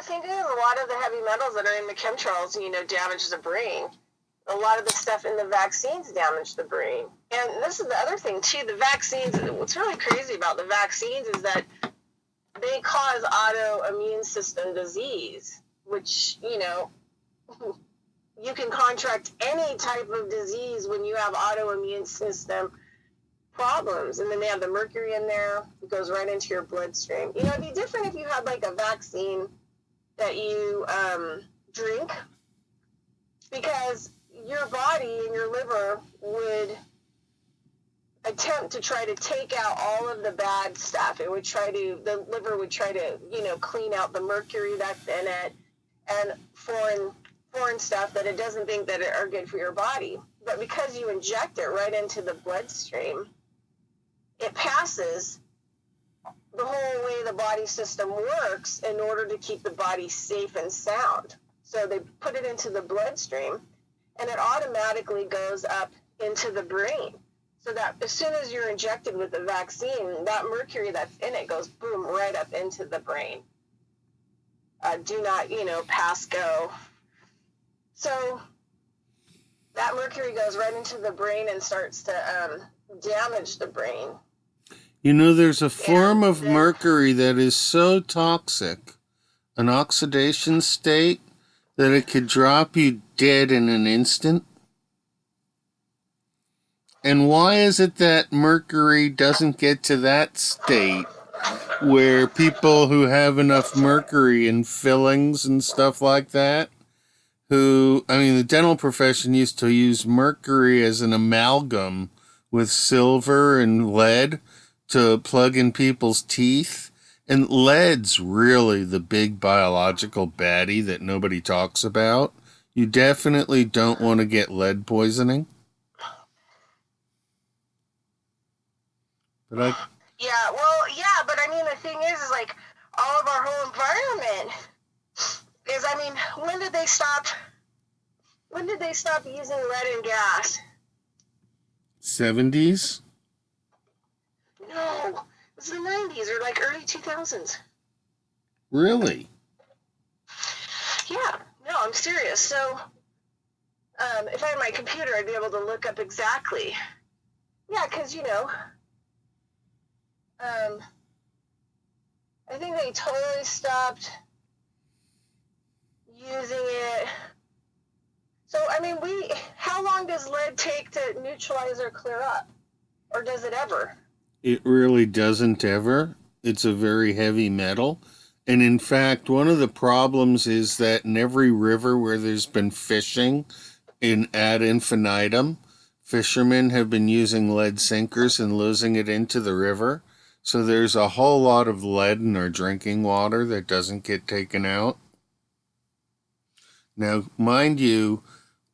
the thing is, a lot of the heavy metals that are in the chemtrails, damage the brain. A lot of the stuff in the vaccines damage the brain. And this is the other thing, too. The vaccines, what's really crazy about the vaccines is that they cause autoimmune system disease, which, you can contract any type of disease when you have autoimmune system problems. And then they have the mercury in there. It goes right into your bloodstream. It'd be different if you had like a vaccine that you drink, because your body and your liver would attempt to try to take out all of the bad stuff. The liver would try to, clean out the mercury that's in it and foreign stuff that it doesn't think that are good for your body. But because you inject it right into the bloodstream, it passes the whole way the body system works in order to keep the body safe and sound. So they put it into the bloodstream, and it automatically goes up into the brain. So that as soon as you're injected with the vaccine, that mercury that's in it goes boom right up into the brain. Do not, pass go. So that mercury goes right into the brain and starts to damage the brain. There's a form of mercury that is so toxic, an oxidation state, that it could drop you dead in an instant. And why is it that mercury doesn't get to that state where people who have enough mercury in fillings and stuff like that, the dental profession used to use mercury as an amalgam with silver and lead to plug in people's teeth. And lead's really the big biological baddie that nobody talks about. You definitely don't want to get lead poisoning. But the thing is like all of our whole environment is, when did they stop using lead and gas? 70s? No, it was the 90s or like early 2000s. Really? Yeah, no, I'm serious. So, if I had my computer, I'd be able to look up exactly. Yeah, because, I think they totally stopped using it. So, how long does lead take to neutralize or clear up? Or does it ever? It really doesn't ever. It's a very heavy metal. And in fact, one of the problems is that in every river where there's been fishing ad infinitum, fishermen have been using lead sinkers and losing it into the river. So there's a whole lot of lead in our drinking water that doesn't get taken out. Now, mind you,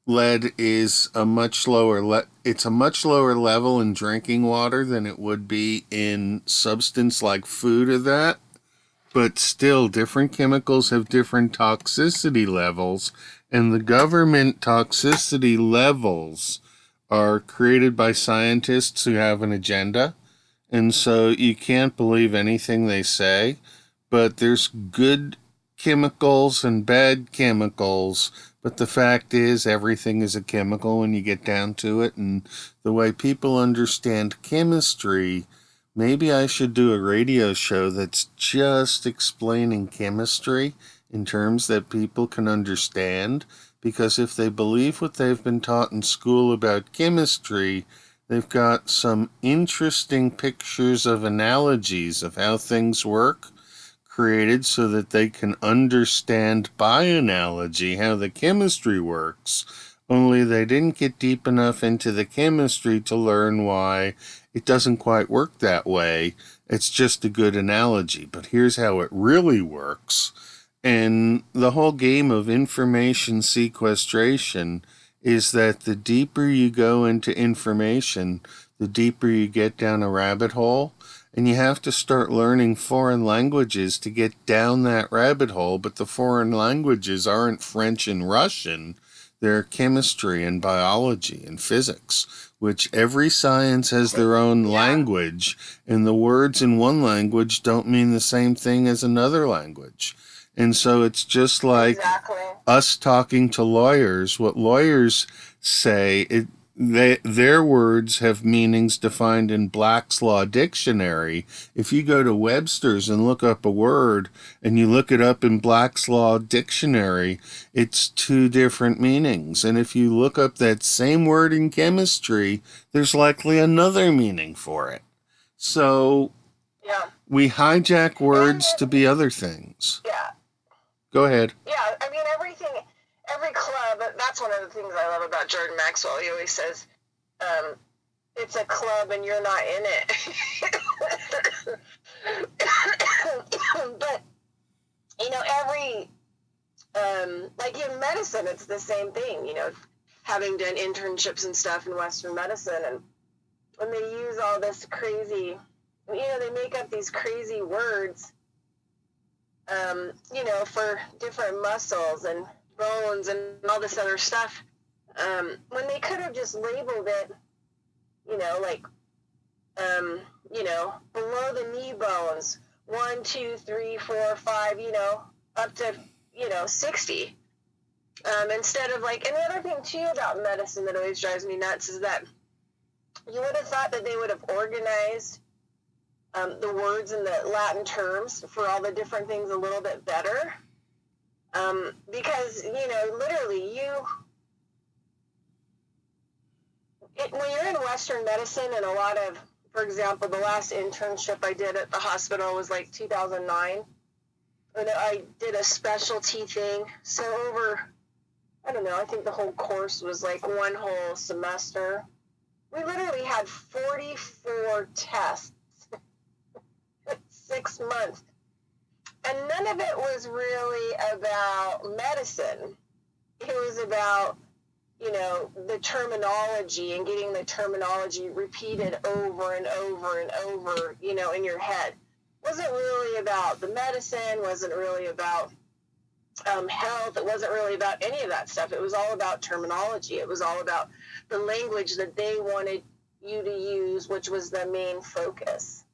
lead is a much lower level in drinking water than it would be in substance like food or that. But still, different chemicals have different toxicity levels, and the government toxicity levels are created by scientists who have an agenda. And so you can't believe anything they say, but there's good chemicals and bad chemicals. But the fact is, everything is a chemical when you get down to it. And the way people understand chemistry, maybe I should do a radio show that's just explaining chemistry in terms that people can understand. Because if they believe what they've been taught in school about chemistry, they've got some interesting pictures of analogies of how things work created so that they can understand by analogy how the chemistry works. Only they didn't get deep enough into the chemistry to learn why it doesn't quite work that way. It's just a good analogy. But here's how it really works. And the whole game of information sequestration is that the deeper you go into information, the deeper you get down a rabbit hole. And you have to start learning foreign languages to get down that rabbit hole. But the foreign languages aren't French and Russian. They're chemistry and biology and physics, which every science has their own language. And the words in one language don't mean the same thing as another language. And so it's just like Exactly. us talking to lawyers. What lawyers say, their words have meanings defined in Black's Law Dictionary. If you go to Webster's and look up a word and you look it up in Black's Law Dictionary, it's two different meanings. And if you look up that same word in chemistry, there's likely another meaning for it. So Yeah. we hijack And words to be other things. yeah. Go ahead. Yeah, I mean, every club, that's one of the things I love about Jordan Maxwell. He always says, it's a club and you're not in it. But, like in medicine, it's the same thing, having done internships and stuff in Western medicine. And when they use all this crazy, they make up these crazy words for different muscles and bones and all this other stuff, when they could have just labeled it, below the knee bones, 1, 2, 3, 4, 5, up to, 60. Instead of and the other thing too about medicine that always drives me nuts is that you would have thought that they would have organized the words and the Latin terms for all the different things a little bit better. Because, literally when you're in Western medicine and a lot of, for example, the last internship I did at the hospital was 2009. And I did a specialty thing. So I don't know, I think the whole course was one whole semester. We literally had 44 tests. 6 months. And none of it was really about medicine. It was about, the terminology and getting the terminology repeated over and over and over, in your head. Wasn't really about the medicine, wasn't really about health. It wasn't really about any of that stuff. It was all about terminology. It was all about the language that they wanted you to use, which was the main focus.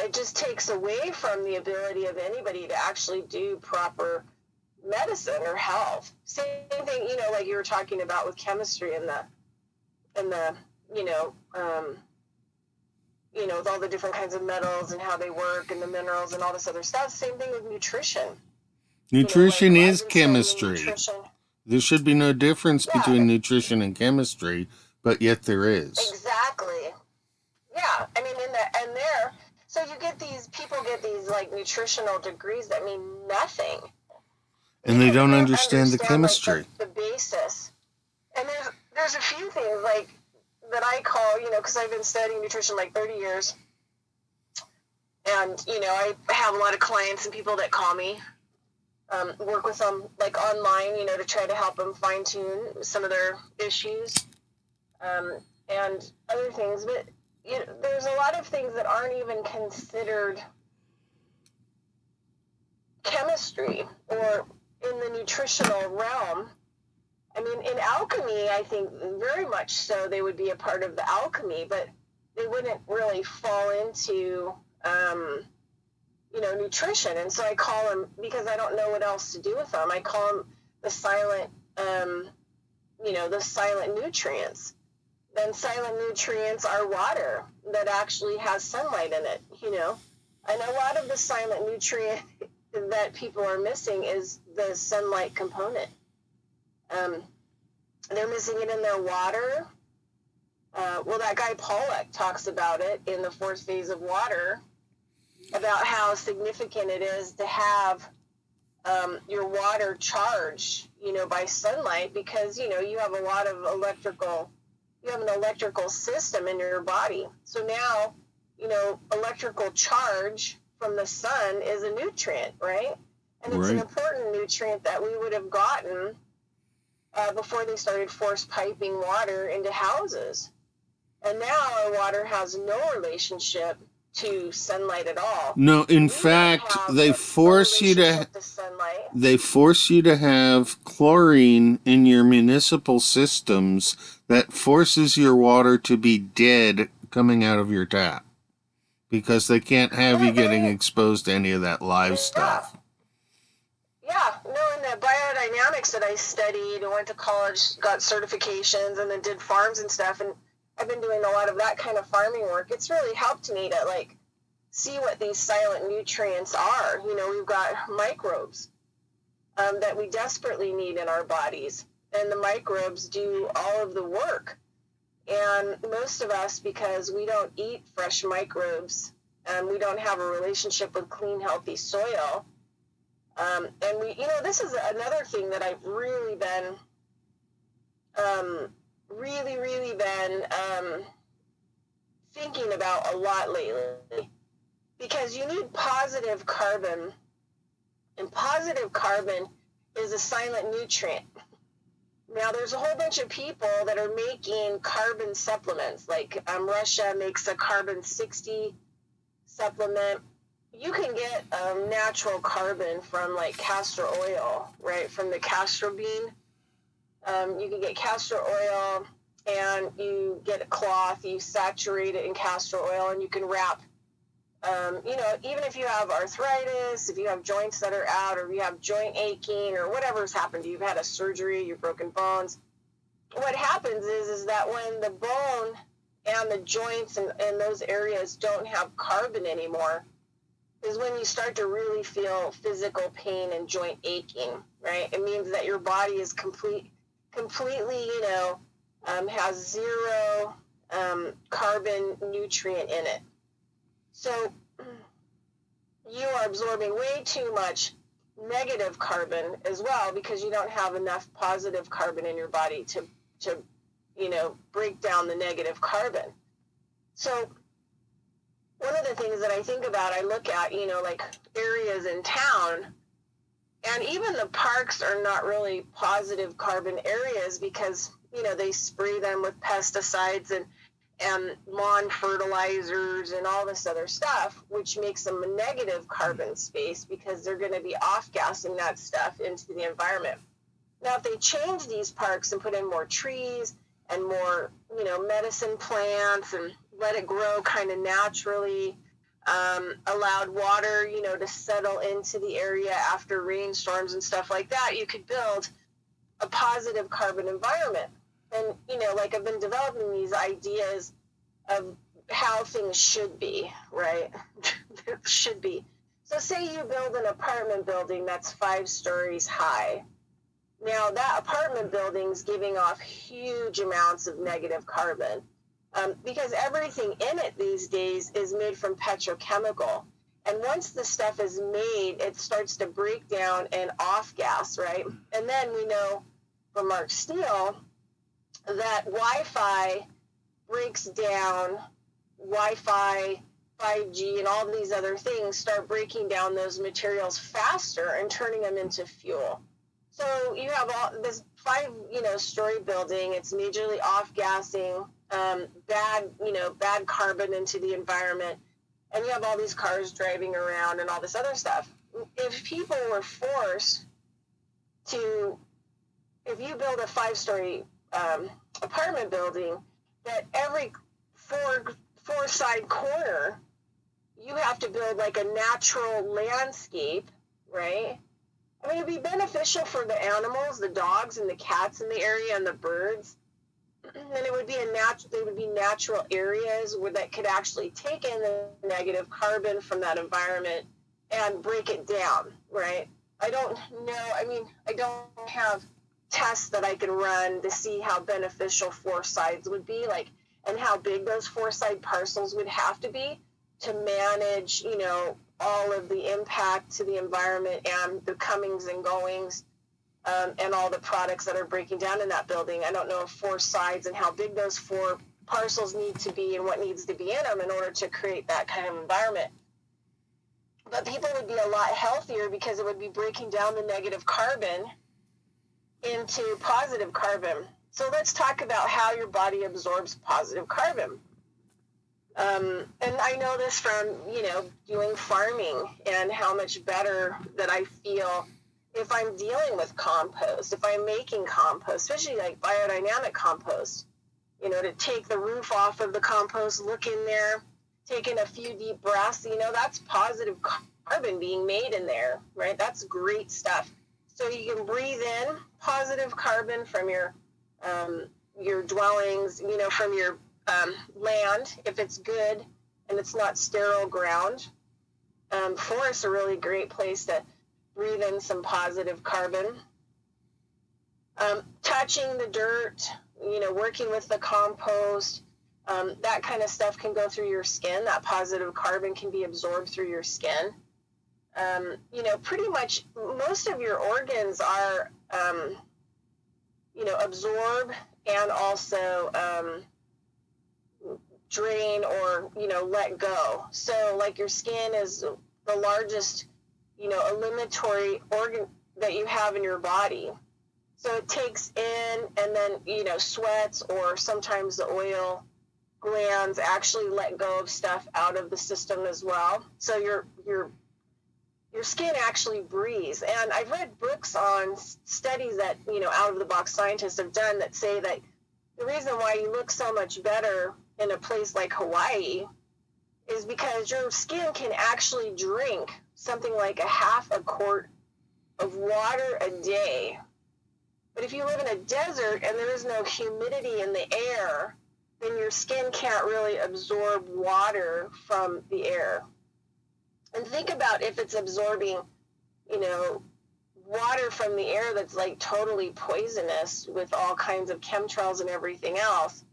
It just takes away from the ability of anybody to actually do proper medicine or health. Same thing, like you were talking about with chemistry and the with all the different kinds of metals and how they work and the minerals and all this other stuff. Same thing with nutrition. Nutrition is I've been studying chemistry. nutrition. There should be no difference between nutrition and chemistry, but yet there is. Exactly. Yeah, I mean, so you get people get these nutritional degrees that mean nothing, and they don't understand the chemistry, the basis. And there's a few things that I call, because I've been studying nutrition 30 years, and I have a lot of clients and people that call me, work with them online, to try to help them fine tune some of their issues, and other things, but. There's a lot of things that aren't even considered chemistry or in the nutritional realm. I mean, in alchemy, I think very much so they would be a part of the alchemy, but they wouldn't really fall into, nutrition. And so I call them, because I don't know what else to do with them, I call them the silent, the silent nutrients. Then silent nutrients are water that actually has sunlight in it, And a lot of the silent nutrient that people are missing is the sunlight component. They're missing it in their water. That guy Pollack talks about it in the fourth phase of water, about how significant it is to have your water charged, by sunlight, because, you have a lot of you have an electrical system in your body. So now, electrical charge from the sun is a nutrient, right? And it's an important nutrient that we would have gotten before they started force piping water into houses. And now our water has no relationship to sunlight at all. No, in fact, they force you to have chlorine in your municipal systems that forces your water to be dead coming out of your tap. because they can't have you Yeah, getting right. exposed to any of that live Yeah. stuff. Yeah, no, in the biodynamics that I studied and went to college, got certifications, and then did farms and stuff, and I've been doing a lot of that kind of farming work. It's really helped me to like see what these silent nutrients are. You know, we've got microbes that we desperately need in our bodies, and the microbes do all of the work. And most of us, because we don't eat fresh microbes, and we don't have a relationship with clean, healthy soil. And we, you know, this is another thing that I've really been, really been thinking about a lot lately, because you need positive carbon, and positive carbon is a silent nutrient. Now, there's a whole bunch of people that are making carbon supplements, like Russia makes a carbon 60 supplement. You can get natural carbon from like castor oil, right? From the castor bean. You can get castor oil, and you get a cloth, you saturate it in castor oil, and you can wrap, you know, even if you have arthritis, if you have joints that are out, or you have joint aching, or whatever's happened to you, you've had a surgery, you've broken bones. What happens is that when the bone and the joints and those areas don't have carbon anymore, is when you start to really feel physical pain and joint aching, right? It means that your body is completely, you know, has zero carbon nutrient in it. So you are absorbing way too much negative carbon as well, because you don't have enough positive carbon in your body to you know, break down the negative carbon. So one of the things that I think about, I look at, you know, like areas in town, and even the parks are not really positive carbon areas, because, you know, they spray them with pesticides and lawn fertilizers and all this other stuff, which makes them a negative carbon space, because they're going to be off-gassing that stuff into the environment. Now, if they change these parks and put in more trees and more, you know, medicine plants, and let it grow kind of naturally, allowed water, you know, to settle into the area after rainstorms and stuff like that, you could build a positive carbon environment. And, you know, like I've been developing these ideas of how things should be, right? Should be. So say you build an apartment building that's 5 stories high. Now, that apartment building's giving off huge amounts of negative carbon, because everything in it these days is made from petrochemical. And once the stuff is made, it starts to break down and off gas, right? And then we know from Mark Steele that Wi-Fi breaks down, Wi-Fi, 5G, and all these other things start breaking down those materials faster and turning them into fuel. So you have all this 5, you know, story building. It's majorly off-gassing, bad carbon into the environment, and you have all these cars driving around and all this other stuff. If people were forced to, if you build a 5-story apartment building, that every four side corner, you have to build like a natural landscape, right? I mean, it'd be beneficial for the animals, the dogs and the cats in the area, and the birds. And it would be they would be natural areas where that could actually take in the negative carbon from that environment and break it down, right? I don't know. I mean, I don't have tests that I can run to see how beneficial 4 sides would be, like, and how big those 4 side parcels would have to be to manage, you know, all of the impact to the environment and the comings and goings, and all the products that are breaking down in that building. I don't know if 4 sides and how big those 4 parcels need to be and what needs to be in them in order to create that kind of environment. But people would be a lot healthier, because it would be breaking down the negative carbon into positive carbon. So let's talk about how your body absorbs positive carbon. And I know this from, you know, doing farming, and how much better that I feel if I'm dealing with compost, if I'm making compost, especially like biodynamic compost, you know, to take the roof off of the compost, look in there, taking a few deep breaths, that's positive carbon being made in there, right? That's great stuff. So you can breathe in positive carbon from your dwellings, from your land, if it's good and it's not sterile ground. Forests are a really great place to breathe in some positive carbon. Touching the dirt, working with the compost, that kind of stuff can go through your skin. That positive carbon can be absorbed through your skin. Pretty much most of your organs are, absorb and also drain or, let go. So like your skin is the largest, eliminatory organ that you have in your body. So it takes in and then, sweats or sometimes the oil glands actually let go of stuff out of the system as well. So your skin actually breathes. And I've read books on studies that, out of the box scientists have done that say that the reason why you look so much better in a place like Hawaii is because your skin can actually drink something like a half a quart of water a day. But if you live in a desert and there is no humidity in the air, then your skin can't really absorb water from the air. And think about if it's absorbing, water from the air that's like totally poisonous with all kinds of chemtrails and everything else,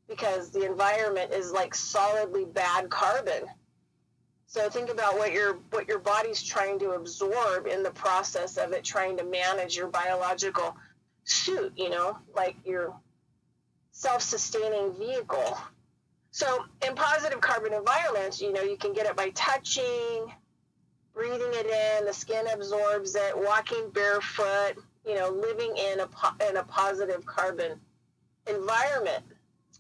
because the environment is like solidly bad carbon. So think about what your body's trying to absorb in the process of it trying to manage your biological suit, like your self-sustaining vehicle. So in positive carbon environments, you can get it by touching, breathing it in, the skin absorbs it, walking barefoot, living in a positive carbon environment.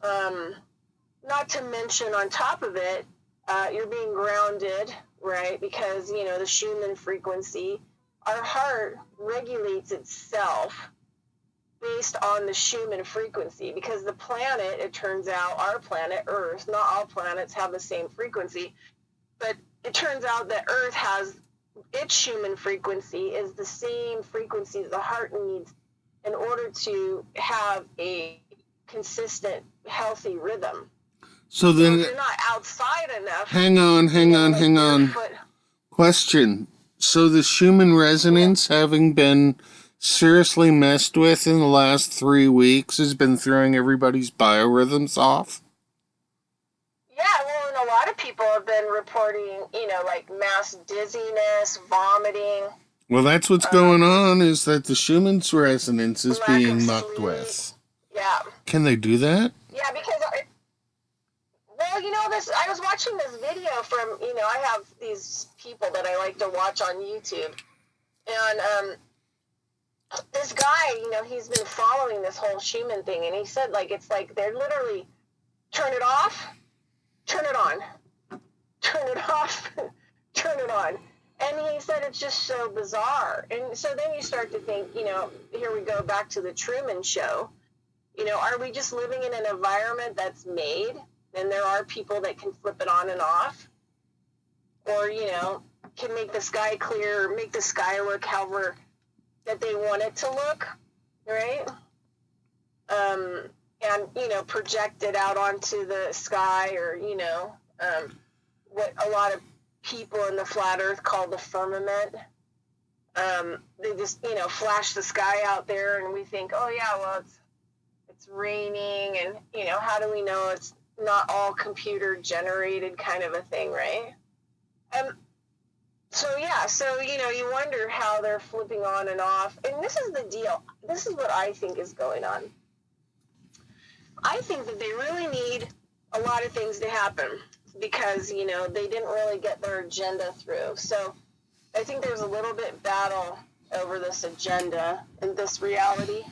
Not to mention on top of it, you're being grounded, right? Because, the Schumann frequency, our heart regulates itself based on the Schumann frequency, because the planet, it turns out, our planet, Earth, not all planets have the same frequency, but it turns out that Earth has its Schumann frequency is the same frequency the heart needs in order to have a consistent, healthy rhythm. So then, if you're not outside enough, hang on. Question. So the Schumann resonance, having been seriously messed with in the last 3 weeks, has been throwing everybody's biorhythms off? Yeah, well, and a lot of people have been reporting, like mass dizziness, vomiting. Well, that's what's going on, is that the Schumann's resonance is being mucked with. Yeah. Can they do that? Yeah, because, I was watching this video from, I have these people that I like to watch on YouTube. And this guy, he's been following this whole Schumann thing. And he said, it's like they're literally turn it off, turn it on, turn it off, turn it on. And he said it's just so bizarre. And so then you start to think, here we go back to the Truman Show. Are we just living in an environment that's made, and there are people that can flip it on and off? Or, can make the sky clear, make the sky look however that they want it to look, right? And, project it out onto the sky, or, what a lot of people in the flat earth call the firmament. They just, flash the sky out there, and we think, oh yeah, well, it's raining, and, how do we know it's not all computer generated kind of a thing, right? So you wonder how they're flipping on and off. And this is the deal. This is what I think is going on. I think that they really need a lot of things to happen because, they didn't really get their agenda through. So I think there's a little bit battle over this agenda and this reality.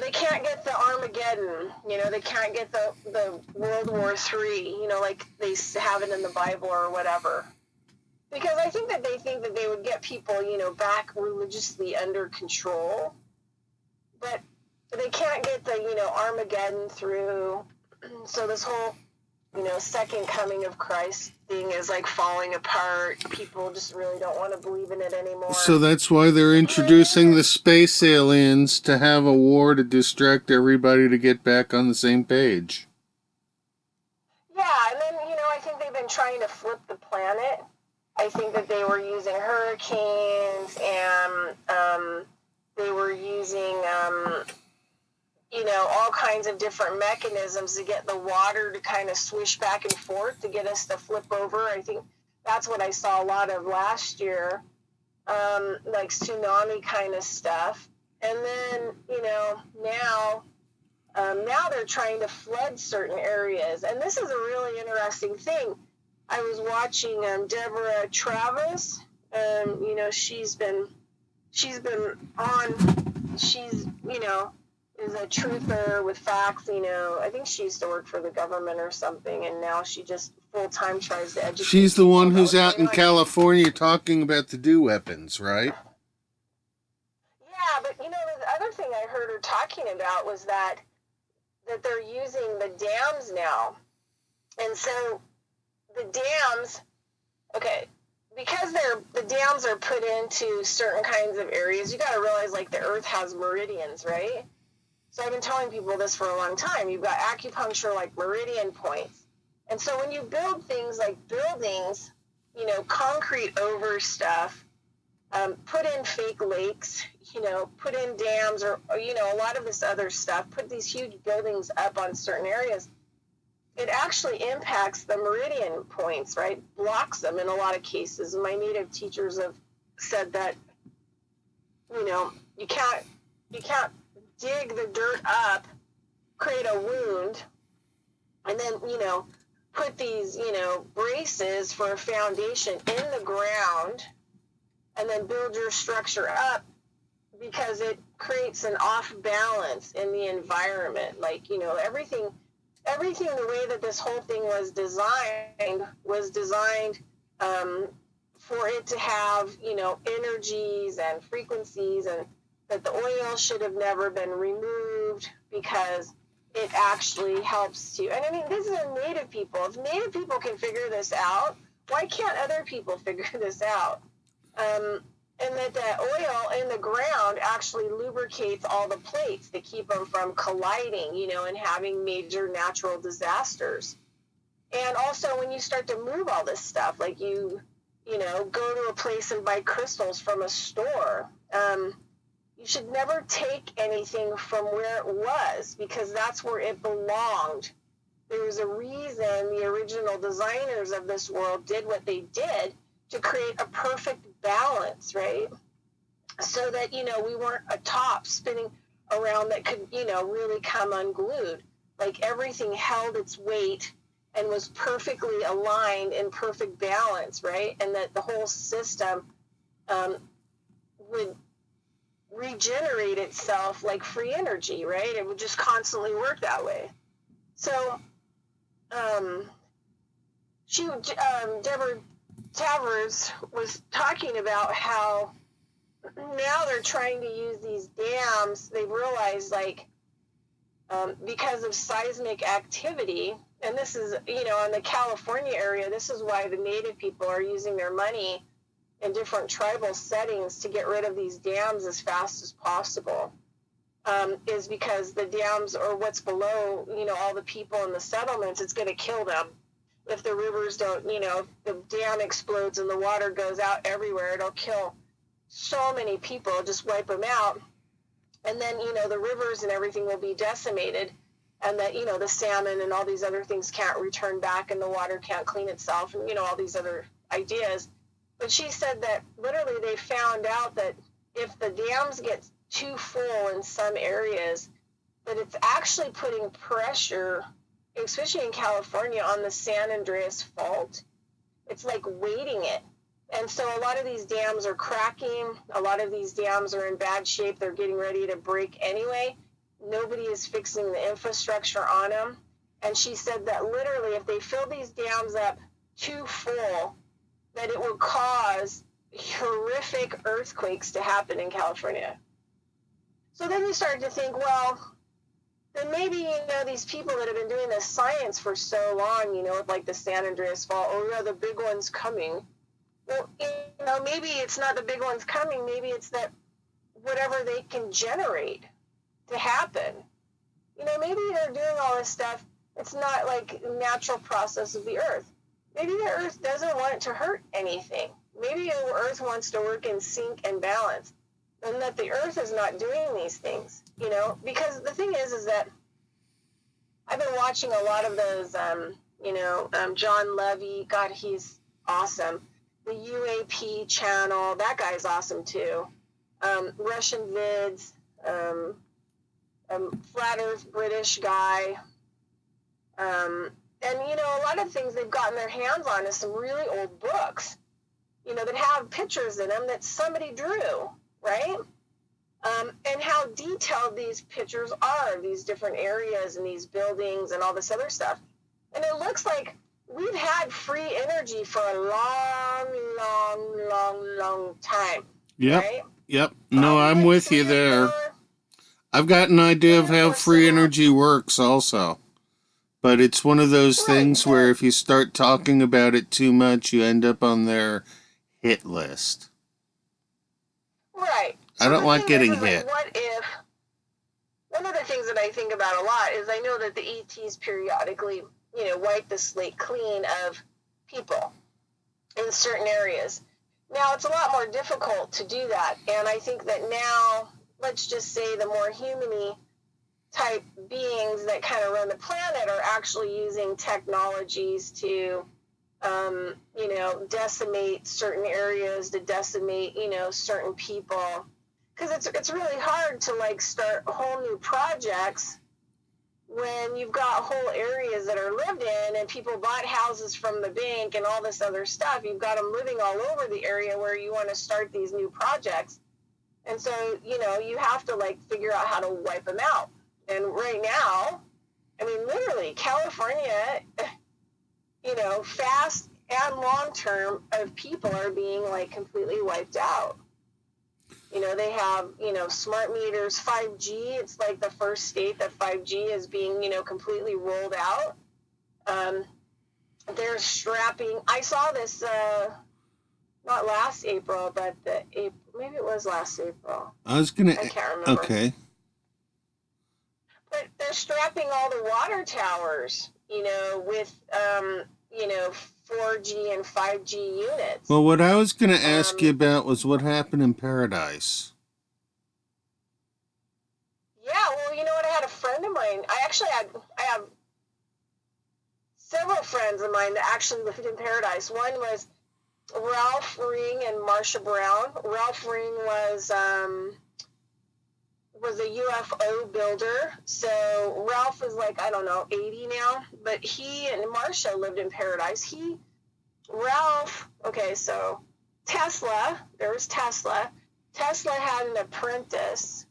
They can't get the Armageddon, they can't get the World War III, like they have it in the Bible or whatever. Because I think that they would get people, back religiously under control. But they can't get the, Armageddon through. So this whole second coming of Christ thing is like falling apart. People just really don't want to believe in it anymore. So that's why they're introducing the space aliens to have a war to distract everybody to get back on the same page. Yeah, and then, I think they've been trying to flip the planet. I think that they were using hurricanes and they were using, all kinds of different mechanisms to get the water to kind of swish back and forth to get us to flip over. I think that's what I saw a lot of last year, like tsunami kind of stuff. And then, now they're trying to flood certain areas. And this is a really interesting thing. I was watching Deborah Travis, and she's been on. She's is a truther with facts. I think she used to work for the government or something, and now she just full time tries to educate. She's the one who's out in California talking about the DEW weapons, right? Yeah, but the other thing I heard her talking about was that they're using the dams now, and so the dams, okay, because the dams are put into certain kinds of areas. You got to realize, like, the Earth has meridians, right? So I've been telling people this for a long time. You've got acupuncture, like meridian points, and so when you build things like buildings, concrete over stuff, put in fake lakes, put in dams, or a lot of this other stuff, put these huge buildings up on certain areas, it actually impacts the meridian points, right? Blocks them in a lot of cases. My native teachers have said that, you can't dig the dirt up, create a wound, and then, put these, braces for a foundation in the ground, and then build your structure up, because it creates an off balance in the environment. Like, everything the way that this whole thing was designed for it to have, energies and frequencies, and that the oil should have never been removed, because it actually helps to, and I mean, this is native people. If native people can figure this out, why can't other people figure this out? And that the oil in the ground actually lubricates all the plates to keep them from colliding, and having major natural disasters. And also, when you start to move all this stuff, like you go to a place and buy crystals from a store, you should never take anything from where it was, because that's where it belonged. There was a reason the original designers of this world did what they did, to create a perfect balance, right? So that, we weren't a top spinning around that could, really come unglued. Like, everything held its weight and was perfectly aligned in perfect balance, right? And that the whole system would regenerate itself like free energy, right? It would just constantly work that way. So, Deborah Travers was talking about how now they're trying to use these dams. They've realized, like, because of seismic activity, and this is, in the California area, this is why the native people are using their money in different tribal settings to get rid of these dams as fast as possible, is because the dams, or what's below, all the people in the settlements, it's going to kill them. If the rivers don't, if the dam explodes and the water goes out everywhere, it'll kill so many people, just wipe them out. And then, the rivers and everything will be decimated, and that, the salmon and all these other things can't return back, and the water can't clean itself, and, all these other ideas. But she said that literally they found out that if the dams get too full in some areas, that it's actually putting pressure, especially in California, on the San Andreas Fault. It's like weighting it. And so a lot of these dams are cracking. A lot of these dams are in bad shape. They're getting ready to break anyway. Nobody is fixing the infrastructure on them. And she said that literally if they fill these dams up too full, that it will cause horrific earthquakes to happen in California. So then you start to think, well, And maybe, these people that have been doing this science for so long, with like the San Andreas Fault, oh yeah, the big one's coming. Well, maybe it's not the big one's coming. Maybe it's that whatever they can generate to happen. Maybe they're doing all this stuff. It's not like natural process of the earth. Maybe the earth doesn't want it to hurt anything. Maybe the earth wants to work in sync and balance, and that the earth is not doing these things, because the thing is that I've been watching a lot of those, John Levy. God, he's awesome. The UAP channel, that guy's awesome too. Russian vids, flat earth British guy. And, a lot of things they've gotten their hands on is some really old books, that have pictures in them that somebody drew, right? And how detailed these pictures are, these different areas and these buildings and all this other stuff. And it looks like we've had free energy for a long time. Yep. Right? Yep. No, I'm with you there. I've got an idea of how free energy works also. But it's one of those things where if you start talking about it too much, you end up on their hit list. Right. I don't like getting hit. Like, what if... One of the things that I think about a lot is I know that the ETs periodically, wipe the slate clean of people in certain areas. Now, it's a lot more difficult to do that. And I think that now, let's just say the more human-y type beings that kind of run the planet are actually using technologies to, decimate certain areas, to decimate, certain people. Because it's really hard to, like, start whole new projects when you've got whole areas that are lived in and people bought houses from the bank and all this other stuff. You've got them living all over the area where you want to start these new projects. And so, you have to, like, figure out how to wipe them out. And right now, I mean, literally, California, fast and long term of people are being, like, completely wiped out. They have, smart meters, 5G. It's like the first state that 5G is being, completely rolled out. They're strapping. I saw this, not last April, but maybe it was last April. I can't remember. Okay. But they're strapping all the water towers, with, 4G and 5G units. Well, what I was going to ask you about was what happened in Paradise. Yeah, well, you know what? I had a friend of mine. I have several friends of mine that actually lived in Paradise. One was Ralph Ring and Marsha Brown. Ralph Ring was a UFO builder. So Ralph is like, I don't know, 80 now. But he and Marsha lived in Paradise. So Tesla, there was Tesla. Tesla had an apprentice.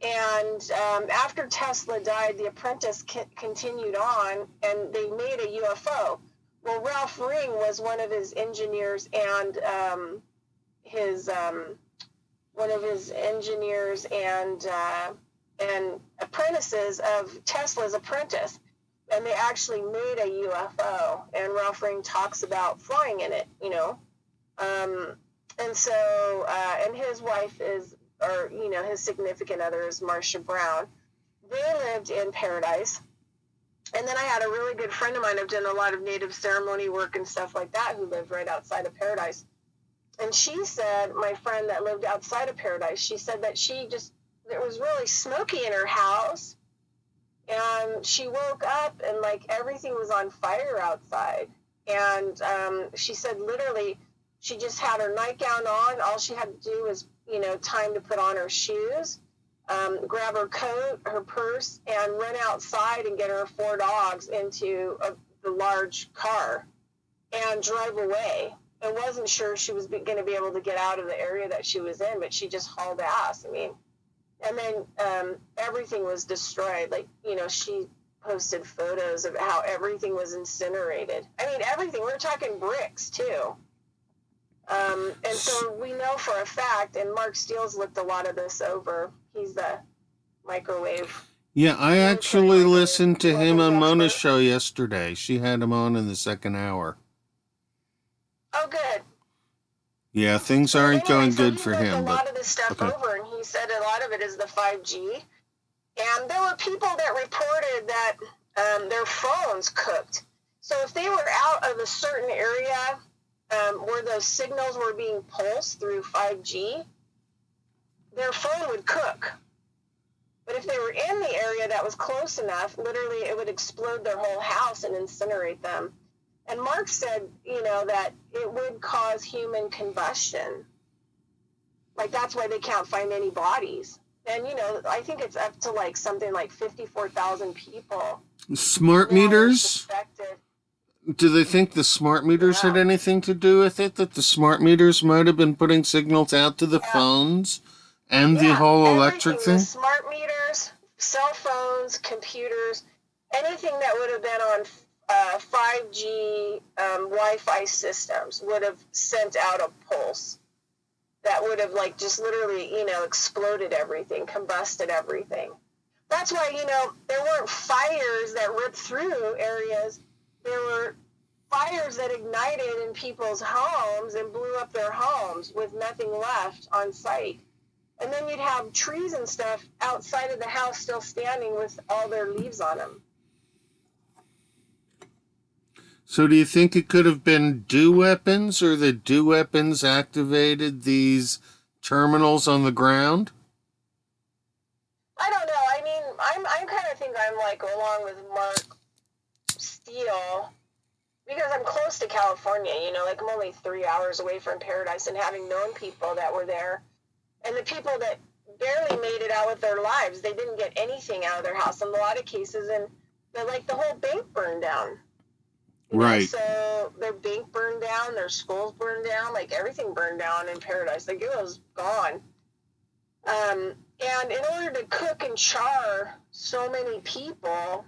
And after Tesla died, the apprentice continued on, and they made a UFO. Well, Ralph Ring was one of his engineers and and apprentices of Tesla's apprentice, and they actually made a UFO. And Ralph Ring talks about flying in it, and so and his wife his significant other is Marsha Brown. They lived in Paradise. And then I had a really good friend of mine. I've done a lot of native ceremony work and stuff like that, who lived right outside of Paradise. And she said, my friend that lived outside of Paradise, she said that it was really smoky in her house. And she woke up and, like, everything was on fire outside. And she said literally she just had her nightgown on. All she had to do was, time to put on her shoes, grab her coat, her purse, and run outside and get her 4 dogs into the large car and drive away. And wasn't sure she was going to be able to get out of the area that she was in, but she just hauled ass. I mean, and then everything was destroyed. Like, she posted photos of how everything was incinerated. I mean, everything. We're talking bricks, too. And so we know for a fact, and Mark Steele's looked a lot of this over. He's the microwave Yeah, I military actually listened to him weapons on Mona's expert. show yesterday. She had him on in the second hour. Oh, good. Yeah, things But aren't anyway, going so good he for looked a him, but lot of this stuff okay. over, and he said a lot of it is the 5G. And there were people that reported that their phones cooked. So if they were out of a certain area where those signals were being pulsed through 5G, their phone would cook. But if they were in the area that was close enough, literally it would explode their whole house and incinerate them. And Mark said, that it would cause human combustion. Like, that's why they can't find any bodies. And, I think it's up to like something like 54,000 people Smart now are meters? suspected. Do they think the smart meters had Yeah. anything to do with it? That the smart meters might have been putting signals out to the Yeah. phones and the Yeah. whole electric Everything, the thing? smart meters, cell phones, computers, anything that would have been on 5G Wi-Fi systems would have sent out a pulse that would have like just literally, exploded everything, combusted everything. That's why, there weren't fires that ripped through areas. There were fires that ignited in people's homes and blew up their homes with nothing left on site. And then you'd have trees and stuff outside of the house still standing with all their leaves on them. So do you think it could have been DEW weapons, or the DEW weapons activated these terminals on the ground? I don't know. I mean, I kind of think I'm like along with Mark Steele because I'm close to California, like I'm only 3 hours away from Paradise, and having known people that were there, and the people that barely made it out with their lives, they didn't get anything out of their house in a lot of cases, and the whole bank burned down. Right. So their bank burned down, their schools burned down, like everything burned down in Paradise. Like it was gone. And in order to cook and char so many people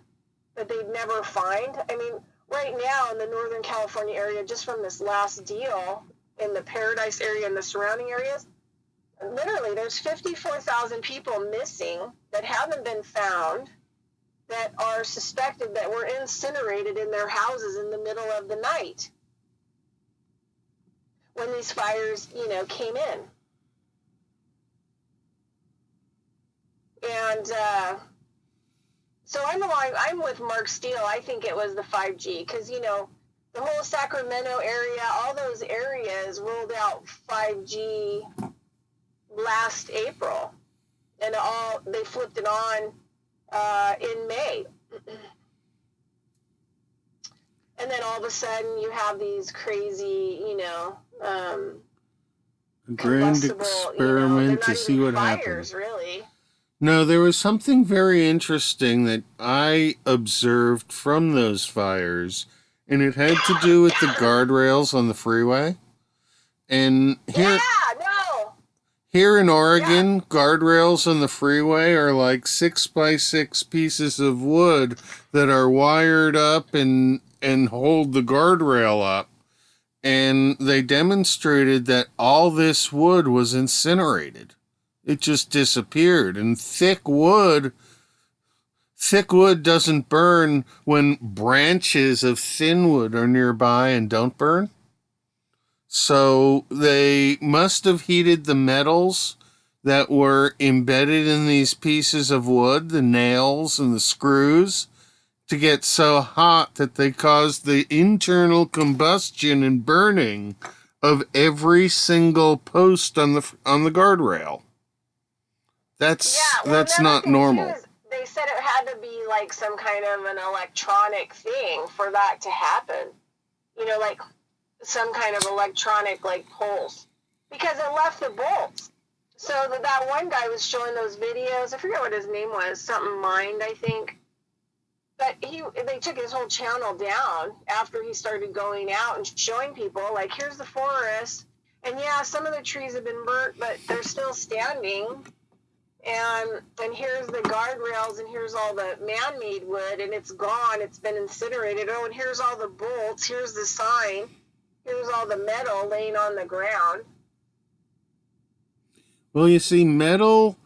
that they'd never find, I mean, right now in the Northern California area, just from this last deal in the Paradise area and the surrounding areas, literally there's 54,000 people missing that haven't been found, that are suspected that were incinerated in their houses in the middle of the night when these fires, came in. And so I'm with Mark Steele. I think it was the 5G because, the whole Sacramento area, all those areas rolled out 5G last April, and they flipped it on in May. And then all of a sudden you have these crazy, A grand experiment to see what happens. Really. No, there was something very interesting that I observed from those fires, and it had to do with the guardrails on the freeway. And here in Oregon, guardrails on the freeway are like 6x6 pieces of wood that are wired up and hold the guardrail up. And they demonstrated that all this wood was incinerated. It just disappeared. And thick wood doesn't burn when branches of thin wood are nearby and don't burn. So they must have heated the metals that were embedded in these pieces of wood, the nails and the screws, to get so hot that they caused the internal combustion and burning of every single post on the guardrail. That's not normal. They said it had to be like some kind of an electronic thing for that to happen. Like some kind of electronic like pulse, because it left the bolts. So that one guy was showing those videos. I forget what his name was, something Mind, I think. But they took his whole channel down after he started going out and showing people, like, here's the forest. And yeah, some of the trees have been burnt, but they're still standing. And here's the guardrails, and here's all the man-made wood, and it's gone. It's been incinerated. Oh, and here's all the bolts. Here's the sign. Here's all the metal laying on the ground. Well, you see, metal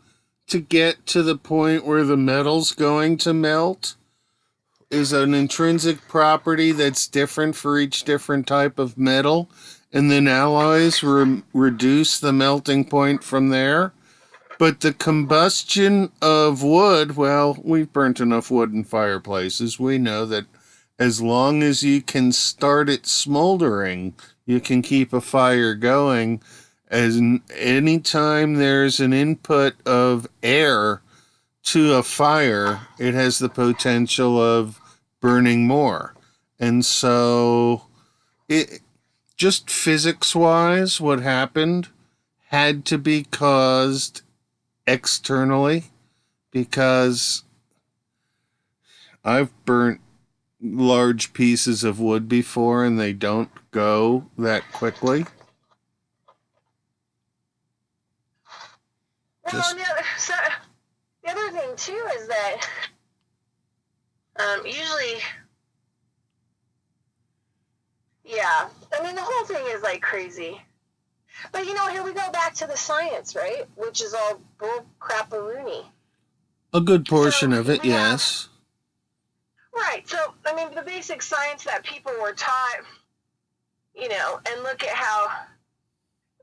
to get to the point where the metal's going to melt is an intrinsic property that's different for each different type of metal, and then alloys reduce the melting point from there. But the combustion of wood, well, we've burnt enough wood in fireplaces. We know that as long as you can start it smoldering, you can keep a fire going. As any time there's an input of air to a fire, it has the potential of burning more. And so, it just physics wise, what happened had to be caused externally, because I've burnt large pieces of wood before and they don't go that quickly. Well, Just so the other thing too is that usually, yeah, I mean the whole thing is like crazy. But here we go back to the science, right? Which is all bull crap-a-rooney. a good portion So of it, we have, yes. right. So I mean the basic science that people were taught, and look at how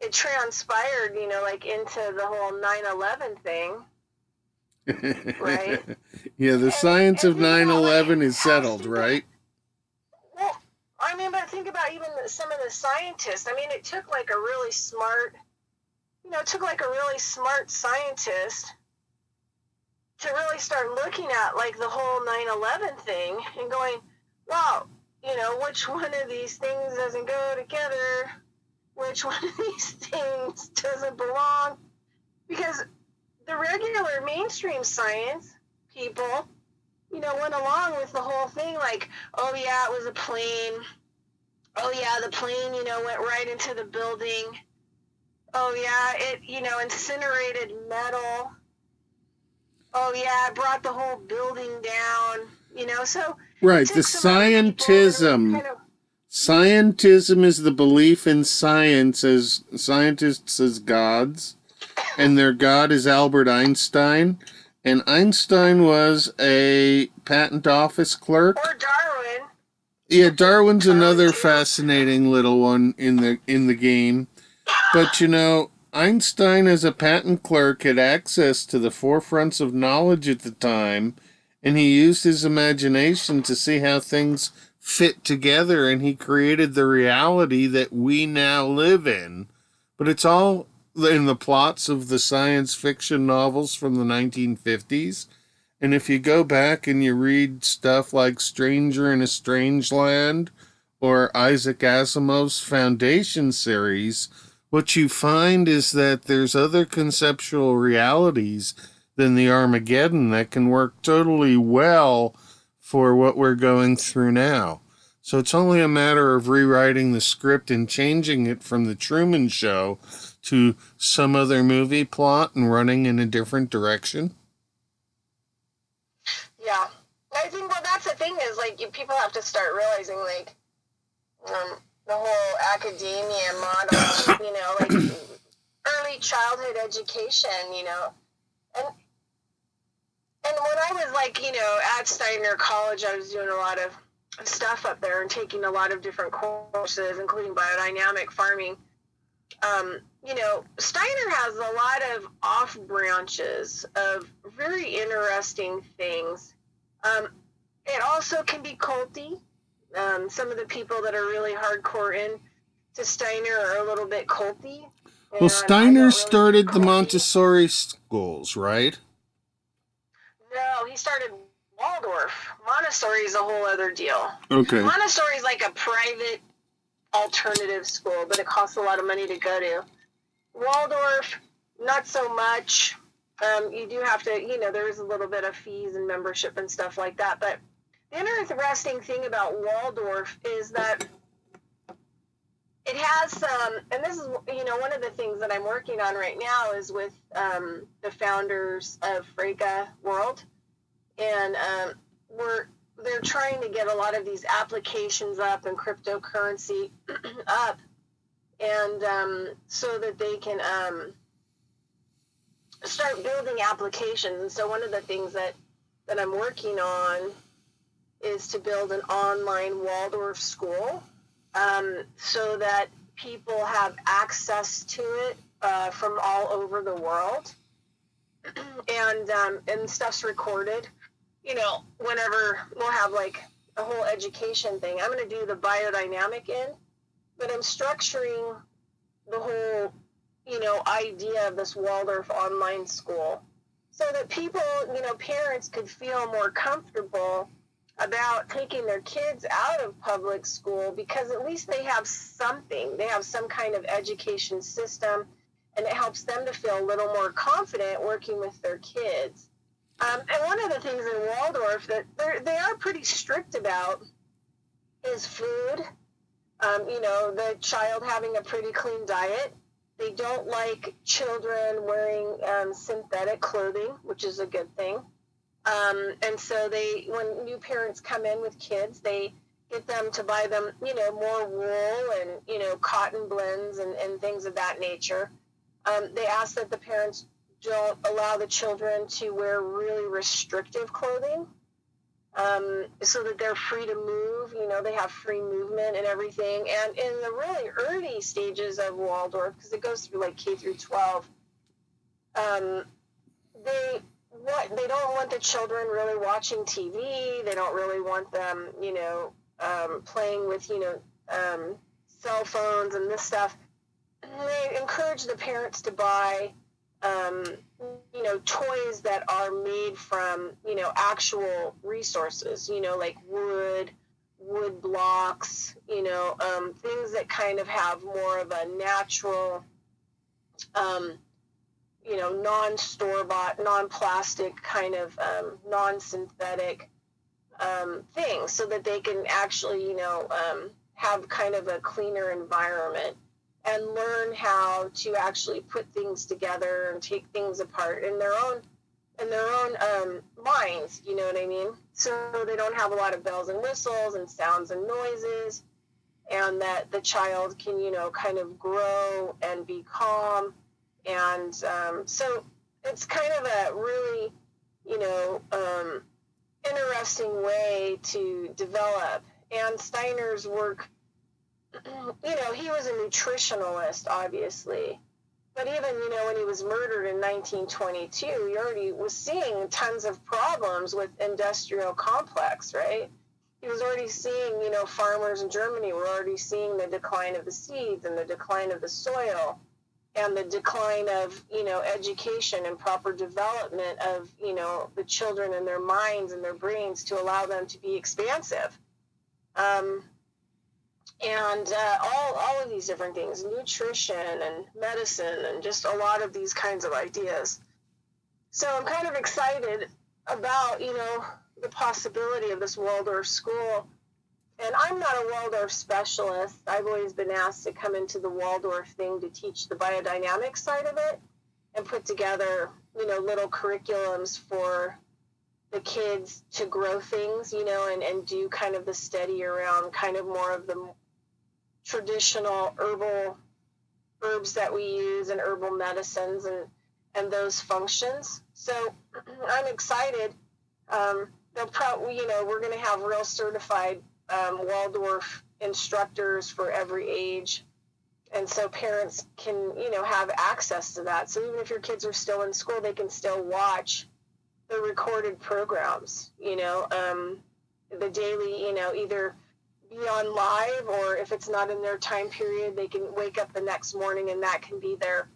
it transpired, like into the whole 9/11 thing, right? Yeah, the And science and of think about like 9/11 is how settled, stupid. right? Well, I mean, but think about even some of the scientists. I mean, it took like a really smart, scientist to really start looking at like the whole 9/11 thing and going, wow, which one of these things doesn't go together? Which one of these things doesn't belong? Because the regular mainstream science people, went along with the whole thing like, oh yeah, it was a plane. Oh yeah, the plane, went right into the building. Oh yeah, it, incinerated metal. Oh yeah, it brought the whole building down. So it Right, the took some other people that were scientism. kind of, Scientism is the belief in science as scientists as gods, and their god is Albert Einstein. And Einstein was a patent office clerk. or Darwin. Yeah, Darwin's Darwin another too. fascinating little one in the game. But Einstein as a patent clerk had access to the forefronts of knowledge at the time, and he used his imagination to see how things fit together, and he created the reality that we now live in. But it's all in the plots of the science fiction novels from the 1950s. And if you go back and you read stuff like Stranger in a Strange Land or Isaac Asimov's Foundation series, what you find is that there's other conceptual realities than the Armageddon that can work totally well for what we're going through now. So it's only a matter of rewriting the script and changing it from the Truman Show to some other movie plot and running in a different direction. Yeah. I think, well, that's the thing is, like, people have to start realizing, like, the whole academia model, like early childhood education, and when I was like, at Steiner College, I was doing a lot of stuff up there and taking a lot of different courses, including biodynamic farming. Steiner has a lot of off branches of very interesting things. It also can be culty. Some of the people that are really hardcore in to Steiner are a little bit culty, Well, and I Steiner don't really do started the culty. Montessori schools, right? No, he started Waldorf. Montessori is a whole other deal. Okay. Montessori is like a private alternative school, but it costs a lot of money to go to. Waldorf, not so much. You do have to, there is a little bit of fees and membership and stuff like that. But the interesting thing about Waldorf is that it has some, and this is, one of the things that I'm working on right now is with the founders of Frega World. And they're trying to get a lot of these applications up and cryptocurrency up, and so that they can start building applications. And so one of the things that I'm working on is to build an online Waldorf school, so that people have access to it from all over the world, and stuff's recorded. You know, whenever we'll have like a whole education thing, I'm going to do the biodynamic end, but I'm structuring the whole, you know, idea of this Waldorf online school so that people, you know, parents could feel more comfortable about taking their kids out of public school, because at least they have something. They have some kind of education system, and it helps them to feel a little more confident working with their kids. And one of the things in Waldorf that they are pretty strict about is food. You know, the child having a pretty clean diet. They don't like children wearing synthetic clothing, which is a good thing. And so when new parents come in with kids, they get them to buy them, you know, more wool and, you know, cotton blends and things of that nature. They ask that the parents don't allow the children to wear really restrictive clothing, so that they're free to move. You know, they have free movement and everything. And in the really early stages of Waldorf, because it goes through like K through 12, they don't want the children really watching TV. They don't really want them, you know, playing with, you know, cell phones and this stuff. They encourage the parents to buy, you know, toys that are made from, you know, actual resources, you know, like wood blocks, you know, things that kind of have more of a natural, you know, non-store-bought, non-plastic kind of non-synthetic things, so that they can actually, you know, have kind of a cleaner environment and learn how to actually put things together and take things apart in their own minds, you know what I mean? So they don't have a lot of bells and whistles and sounds and noises, and that the child can, you know, kind of grow and be calm. And so it's kind of a really, you know, interesting way to develop. And Steiner's work, you know, he was a nutritionalist, obviously. But even, you know, when he was murdered in 1922, he already was seeing tons of problems with industrial complex, right? He was already seeing, you know, farmers in Germany were already seeing the decline of the seeds and the decline of the soil and the decline of, you know, education and proper development of, you know, the children and their minds and their brains to allow them to be expansive. And all of these different things, nutrition and medicine and just a lot of these kinds of ideas. So I'm kind of excited about, you know, the possibility of this Waldorf school. And I'm not a Waldorf specialist. I've always been asked to come into the Waldorf thing to teach the biodynamic side of it and put together, you know, little curriculums for the kids to grow things, you know, and do kind of the study around kind of more of the traditional herbs that we use and herbal medicines and those functions. So I'm excited. They'll probably, you know, we're going to have real certified Waldorf instructors for every age. And so parents can, you know, have access to that. So even if your kids are still in school, they can still watch the recorded programs, you know, the daily, you know, either be on live, or if it's not in their time period, they can wake up the next morning and that can be their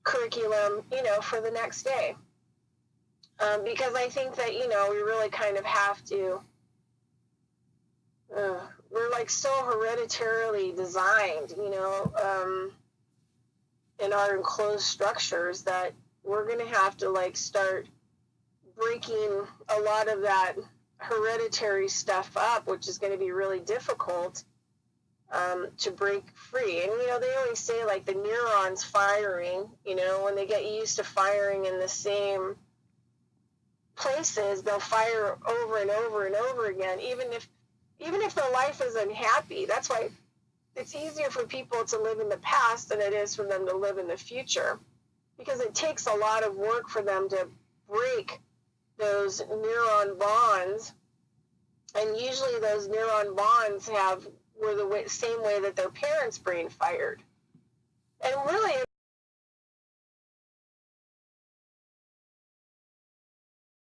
curriculum, you know, for the next day. Because I think that, you know, we really kind of have to, we're like so hereditarily designed, you know, in our enclosed structures that we're going to have to like start breaking a lot of that hereditary stuff up, which is going to be really difficult to break free. And, you know, they always say like the neurons firing, you know, when they get used to firing in the same places, they'll fire over and over and over again, even if their life is unhappy. That's why it's easier for people to live in the past than it is for them to live in the future. because it takes a lot of work for them to break those neuron bonds. And usually those neuron bonds were the same way that their parents' brain fired. And really,